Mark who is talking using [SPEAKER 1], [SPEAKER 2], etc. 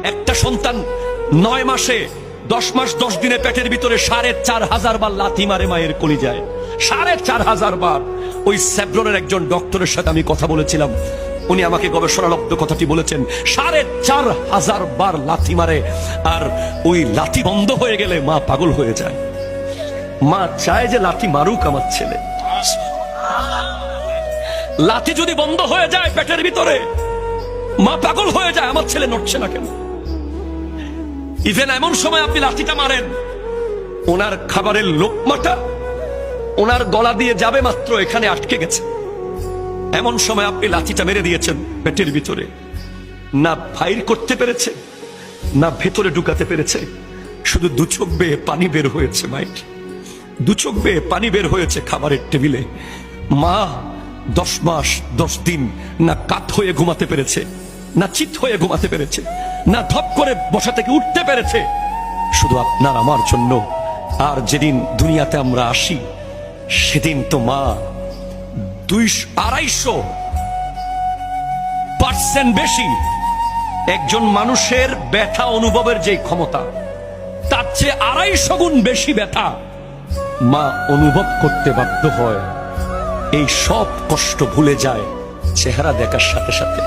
[SPEAKER 1] একটা সন্তান 9 মাসে 10 মাস 10 দিনে পেটের ভিতরে 4,500 বার লাথি মারে মায়ের কলিজায়, 4,500 বার। ওই স্যাব্রনের একজন ডক্টরের সাথে আমি কথা বলেছিলাম, উনি আমাকে গবেষণালব্ধ কথাটি বলেছেন, 4,500 বার লাথি মারে। আর ওই লাথি বন্ধ হয়ে গেলে মা পাগল হয়ে যায়। মা চায় যে লাথি মারুক আমার ছেলে। লাথি যদি বন্ধ হয়ে যায় পেটের ভিতরে, মা পাগল হয়ে যায়, আমার ছেলে নড়ছে না কেন। ইভেন এমন সময় আপনি লাঠিটা মারেন, ওনার খাবারের লোকমাটা ওনার গলা দিয়ে যাবে মাত্র এখানে আটকে গেছে, এমন সময় আপনি লাঠিটা মেরে দিয়েছেন পেটের ভিতরে। না ফাইর করতে পেরেছে, না ভেতরে ঢুকাতে পেরেছে, শুধু 2 চোখ বেয়ে পানি বের হয়েছে মাইট, 2 চোখ বেয়ে পানি বের হয়েছে খাবারের টেবিলে। মা 10 মাস 10 দিন না কাত হয়ে ঘুমাতে পেরেছে, না চিত হয়ে ঘুমাতে পেরেছে, না ধপ করে বসা থেকে উঠতে পেরেছে, শুধু আপনার আমার জন্য। আর যেদিন দুনিয়াতে আমরা আসি সেদিন তো মা 200-250% বেশি। একজন মানুষের ব্যথা অনুভবের যে ক্ষমতা, তার চেয়ে 250 গুণ বেশি ব্যথা মা অনুভব করতে বাধ্য হয়। এই সব কষ্ট ভুলে যায় চেহারা দেখার সাথে সাথে।